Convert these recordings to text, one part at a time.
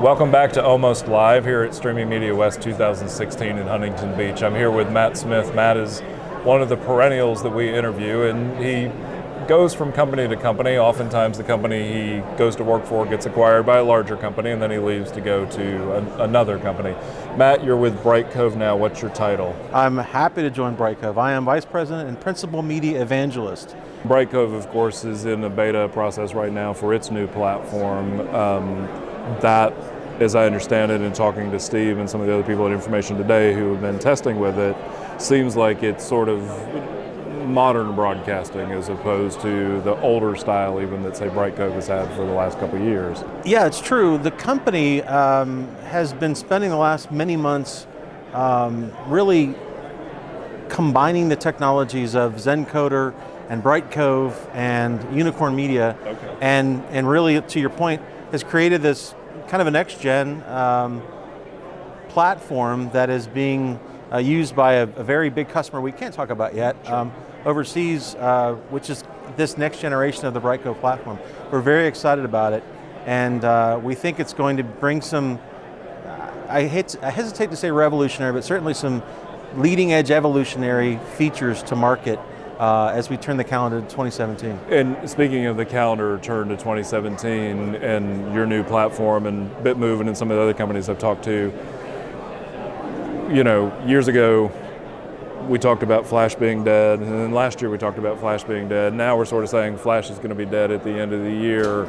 Welcome back to Almost Live here at Streaming Media West 2016 in Huntington Beach. I'm here with Matt Smith. Matt is one of the perennials that we interview, and he goes from company to company. Oftentimes the company he goes to work for gets acquired by a larger company, and then he leaves to go to another company. Matt, you're with Brightcove now. What's your title? I'm happy to join Brightcove. I am Vice President and Principal Media Evangelist. Brightcove, of course, is in a beta process right now for its new platform. That, as I understand it, and talking to Steve and some of the other people at Information Today who have been testing with it, seems like it's sort of modern broadcasting as opposed to the older style even that, say, Brightcove has had for the last couple of years. Yeah, it's true. The company has been spending the last many months really combining the technologies of Zencoder and Brightcove and Unicorn Media, and really, to your point, has created this kind of a next-gen platform that is being used by a very big customer we can't talk about yet, overseas, which is this next generation of the Brightcove platform. We're very excited about it, and we think it's going to bring some, I hesitate to say revolutionary, but certainly some leading-edge evolutionary features to market as we turn the calendar to 2017. And speaking of the calendar turn to 2017 and your new platform and BitMove and some of the other companies I've talked to, you know, years ago we talked about Flash being dead, and then last year we talked about Flash being dead. Now we're sort of saying Flash is going to be dead at the end of the year.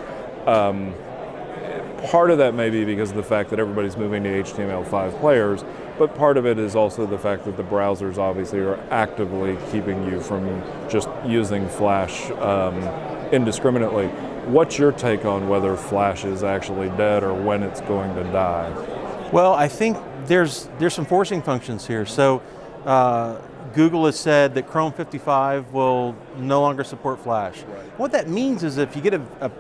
Part of that may be because of the fact that everybody's moving to HTML5 players, but part of it is also the fact that the browsers obviously are actively keeping you from just using Flash indiscriminately. What's your take on whether Flash is actually dead or when it's going to die? Well, I think there's some forcing functions here. So Google has said that Chrome 55 will no longer support Flash. Right. What that means is if you get a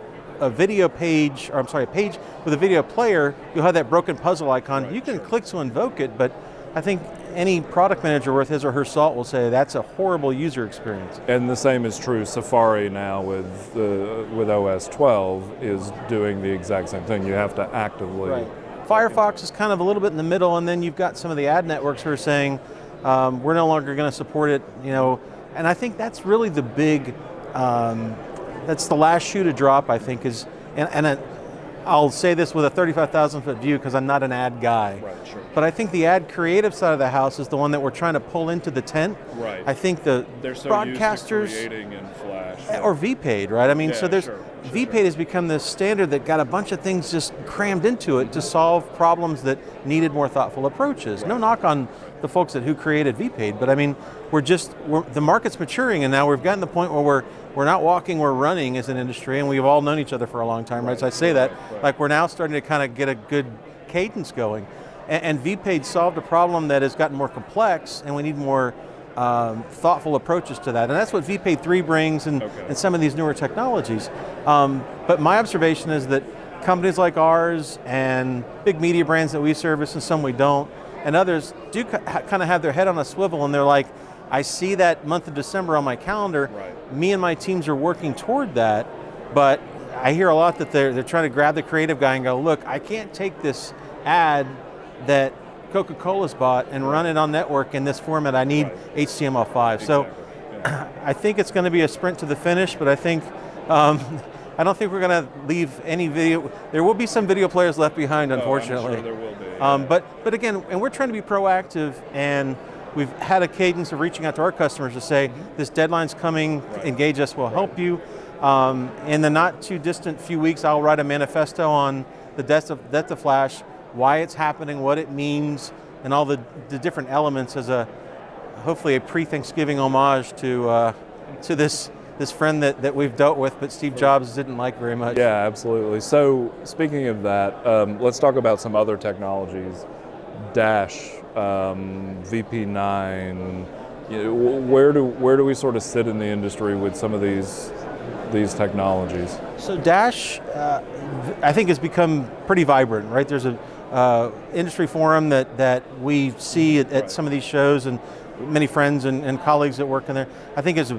video page, or I'm sorry, a page with a video player, you'll have that broken puzzle icon. Right, you can click to invoke it, but I think any product manager worth his or her salt will say that's a horrible user experience. And the same is true. Safari now with OS 12 is doing the exact same thing. You have to actively. Right. Firefox is kind of a little bit in the middle, and then you've got some of the ad networks who are saying we're no longer going to support it. You know, and I think that's really the big. That's the last shoe to drop, I think, is, and I'll say this with a 35,000-foot view because I'm not an ad guy. Right, sure. But I think the ad creative side of the house is the one that we're trying to pull into the tent. Right. I think they're so broadcasters used to creating in Flash. or VPAID, right? I mean, yeah, so there's VPAID has become this standard that got a bunch of things just crammed into it to solve problems that needed more thoughtful approaches. Right. No knock on the folks who created VPAID, but I mean, the market's maturing, and now we've gotten to the point where we're not walking, we're running as an industry, and we've all known each other for a long time, right? So I say that, like we're now starting to kind of get a good cadence going. And VPAID solved a problem that has gotten more complex, and we need more thoughtful approaches to that. And that's what VPAID 3 brings and some of these newer technologies. But my observation is that companies like ours and big media brands that we service and some we don't, and others do kind of have their head on a swivel, and they're like, I see that month of December on my calendar. Right. Me and my teams are working toward that, but I hear a lot that they're trying to grab the creative guy and go, look, I can't take this ad that Coca-Cola's bought and run it on network in this format. I need HTML5. Exactly. So I think it's going to be a sprint to the finish, but I think I don't think we're going to leave any video. There will be some video players left behind, unfortunately. I'm sure there will be. Yeah. But again, and we're trying to be proactive, and we've had a cadence of reaching out to our customers to say, this deadline's coming, engage us, we'll help you. In the not too distant few weeks, I'll write a manifesto on the death of Flash, why it's happening, what it means, and all the different elements as hopefully a pre-Thanksgiving homage to this friend that we've dealt with, but Steve Jobs didn't like very much. Yeah, absolutely. So speaking of that, let's talk about some other technologies. Dash, VP9. You know, where do we sort of sit in the industry with some of these technologies? So Dash, I think, has become pretty vibrant, right? There's a industry forum that we see at some of these shows, and many friends and colleagues that work in there. I think is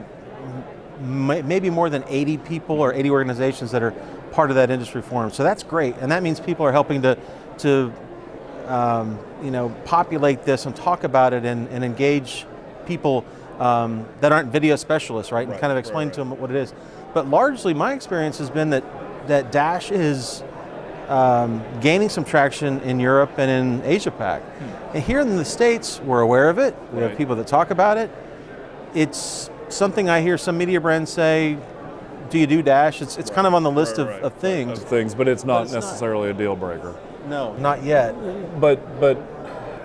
maybe more than 80 people or 80 organizations that are part of that industry forum. So that's great, and that means people are helping to to populate this and talk about it and engage people that aren't video specialists, right? And kind of explain to them what it is. But largely, my experience has been that Dash is gaining some traction in Europe and in Asia Pac. And here in the States, we're aware of it. We have people that talk about it. It's something I hear some media brands say, do you do Dash? It's kind of on the list of things. But it's not necessarily a deal breaker. No, not yet. But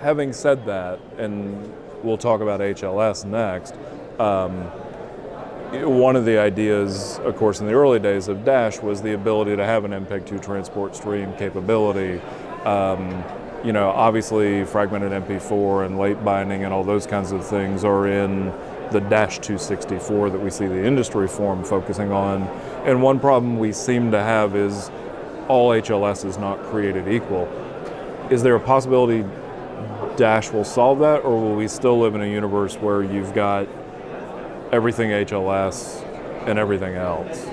having said that, and we'll talk about HLS next, one of the ideas, of course, in the early days of Dash was the ability to have an MPEG-2 transport stream capability. Obviously fragmented MP4 and late binding and all those kinds of things are in the Dash 264 that we see the industry forum focusing on. And one problem we seem to have is all HLS is not created equal. Is there a possibility Dash will solve that, or will we still live in a universe where you've got everything HLS and everything else?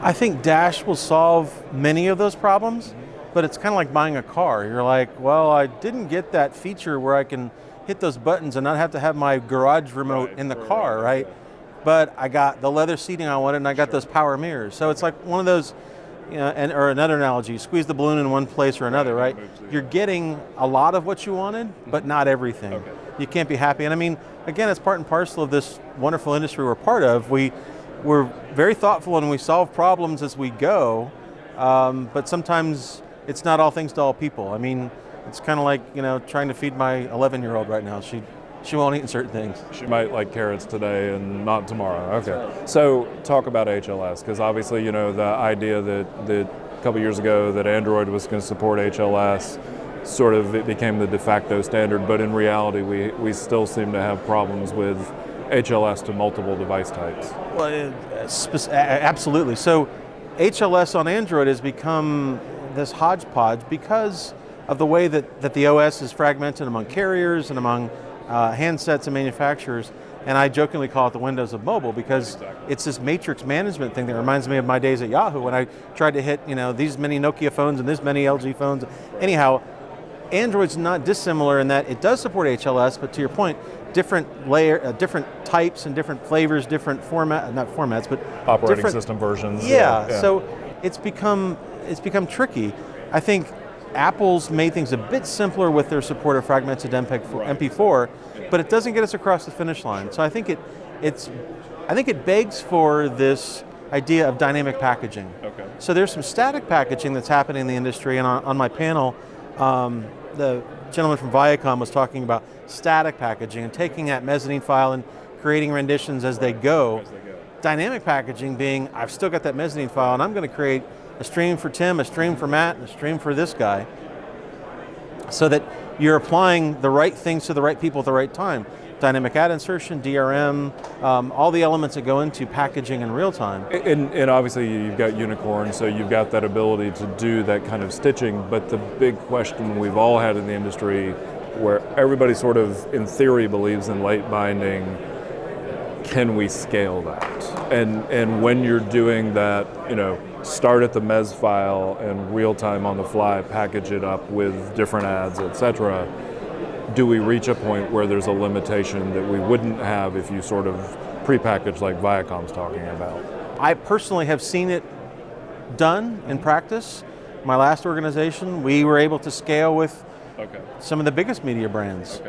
I think Dash will solve many of those problems, but it's kind of like buying a car. You're like, well, I didn't get that feature where I can hit those buttons and not have to have my garage remote in the car, right? But I got the leather seating I wanted, and I got those power mirrors. So it's like one of those, or another analogy, you squeeze the balloon in one place or another, right? You're getting a lot of what you wanted, but not everything. Okay. You can't be happy. And I mean, again, it's part and parcel of this wonderful industry we're part of. We're very thoughtful and we solve problems as we go, but sometimes it's not all things to all people. I mean, it's kind of like, trying to feed my 11-year-old right now. She won't eat certain things. She might like carrots today and not tomorrow. Okay. So talk about HLS, because obviously, the idea that a couple years ago that Android was going to support HLS, sort of it became the de facto standard, but in reality, we still seem to have problems with HLS to multiple device types. Well, absolutely. So HLS on Android has become this hodgepodge because of the way that the OS is fragmented among carriers and among handsets and manufacturers, and I jokingly call it the Windows of mobile because it's this matrix management thing that reminds me of my days at Yahoo when I tried to hit these many Nokia phones and this many LG phones. Anyhow, Android's not dissimilar in that it does support HLS, but to your point, different types and different flavors, different but operating system versions. Yeah. So it's become tricky. I think Apple's made things a bit simpler with their support of fragmented MP4, but it doesn't get us across the finish line. So I think it begs for this idea of dynamic packaging. Okay. So there's some static packaging that's happening in the industry, and on my panel, the gentleman from Viacom was talking about static packaging and taking that mezzanine file and creating renditions as they go. Dynamic packaging being, I've still got that mezzanine file, and I'm going to create a stream for Tim, a stream for Matt, and a stream for this guy, so that you're applying the right things to the right people at the right time. Dynamic ad insertion, DRM, all the elements that go into packaging in real time. And obviously you've got Unicorn, so you've got that ability to do that kind of stitching, but the big question we've all had in the industry, where everybody sort of, in theory, believes in late binding, can we scale that? And when you're doing that, start at the mez file and real time on the fly, package it up with different ads, etc. Do we reach a point where there's a limitation that we wouldn't have if you sort of prepackaged like Viacom's talking about? I personally have seen it done in practice. My last organization, we were able to scale with some of the biggest media brands,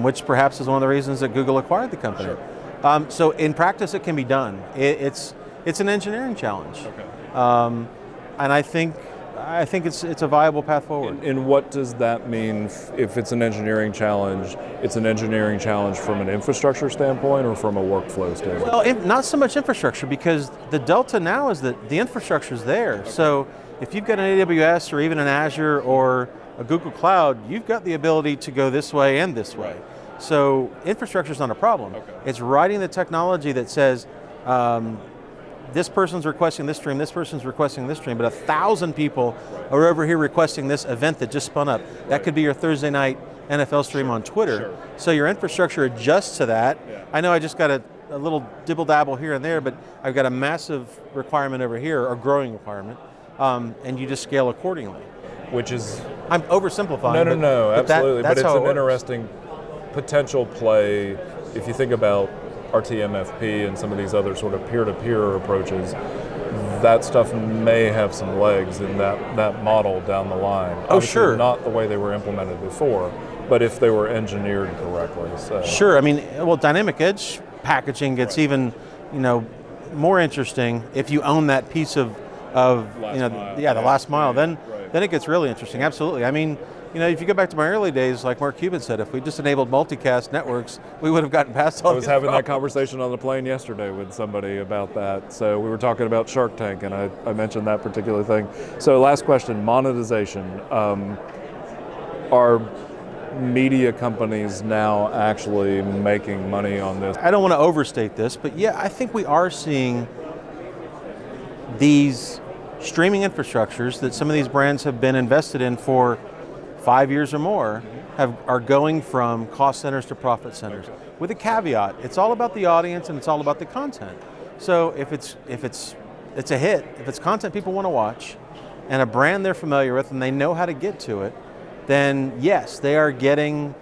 which perhaps is one of the reasons that Google acquired the company. Sure. So in practice, it can be done. It's an engineering challenge, and I think it's a viable path forward. And what does that mean if it's an engineering challenge? It's an engineering challenge from an infrastructure standpoint or from a workflow standpoint? Well, not so much infrastructure, because the delta now is that the infrastructure is there. Okay. So if you've got an AWS or even an Azure or a Google Cloud, you've got the ability to go this way and this way. So infrastructure is not a problem. Okay. It's writing the technology that says, this person's requesting this stream, this person's requesting this stream, but 1,000 people are over here requesting this event that just spun up. That could be your Thursday night NFL stream on Twitter. Sure. So your infrastructure adjusts to that. Yeah. I know I just got a little dibble-dabble here and there, but I've got a massive requirement over here, a growing requirement, and you just scale accordingly. which is... I'm oversimplifying. No, absolutely. But it's an works. interesting potential play if you think about RTMFP and some of these other sort of peer-to-peer approaches. That stuff may have some legs in that model down the line. Oh, Obviously, sure. not the way they were implemented before, but if they were engineered correctly. So. Sure. I mean, well, dynamic edge packaging gets even, more interesting if you own that piece of the last mile. Then it gets really interesting. Absolutely. I mean, if you go back to my early days, like Mark Cuban said, if we just enabled multicast networks, we would have gotten past all I was having that conversation on the plane yesterday with somebody about that. So we were talking about Shark Tank, and I mentioned that particular thing. So last question, monetization. Are media companies now actually making money on this? I don't want to overstate this, but yeah, I think we are seeing these streaming infrastructures that some of these brands have been invested in for 5 years or more are going from cost centers to profit centers. Okay. With a caveat, it's all about the audience and it's all about the content. So if it's a hit, if it's content people want to watch and a brand they're familiar with and they know how to get to it, then yes, they are getting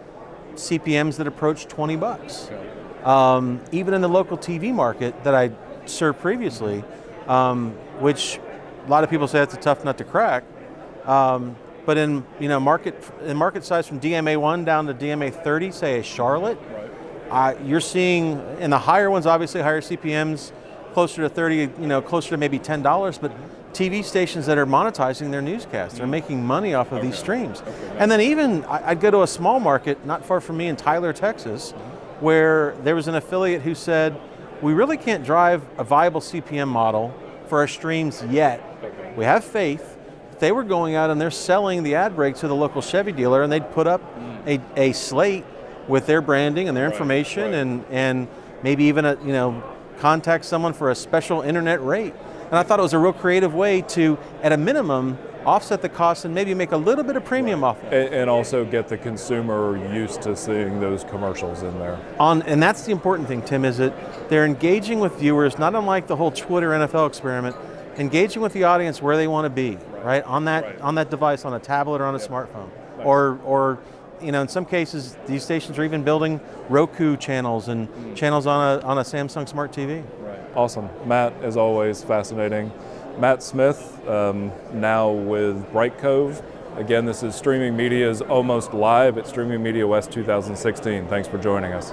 CPMs that approach 20 bucks. Okay. Even in the local TV market that I served previously, which a lot of people say it's a tough nut to crack. But in market size from DMA1 down to DMA30, say a Charlotte, you're seeing in the higher ones, obviously higher CPMs, closer to 30, closer to maybe $10. But TV stations that are monetizing their newscasts, they're making money off of these streams. And then even I'd go to a small market not far from me in Tyler, Texas, where there was an affiliate who said, we really can't drive a viable CPM model for our streams yet. We have faith. They were going out and they're selling the ad break to the local Chevy dealer, and they'd put up a slate with their branding and their information, and maybe even contact someone for a special internet rate. And I thought it was a real creative way to, at a minimum, offset the cost and maybe make a little bit of premium off it. And also get the consumer used to seeing those commercials in there. And that's the important thing, Tim, is that they're engaging with viewers, not unlike the whole Twitter NFL experiment, engaging with the audience where they want to be, right? On that device, on a tablet or on a smartphone. Nice. Or in some cases, these stations are even building Roku channels and channels on a Samsung Smart TV. Right. Awesome. Matt, as always, fascinating. Matt Smith, now with Brightcove. Again, this is Streaming Media's Almost Live at Streaming Media West 2016. Thanks for joining us.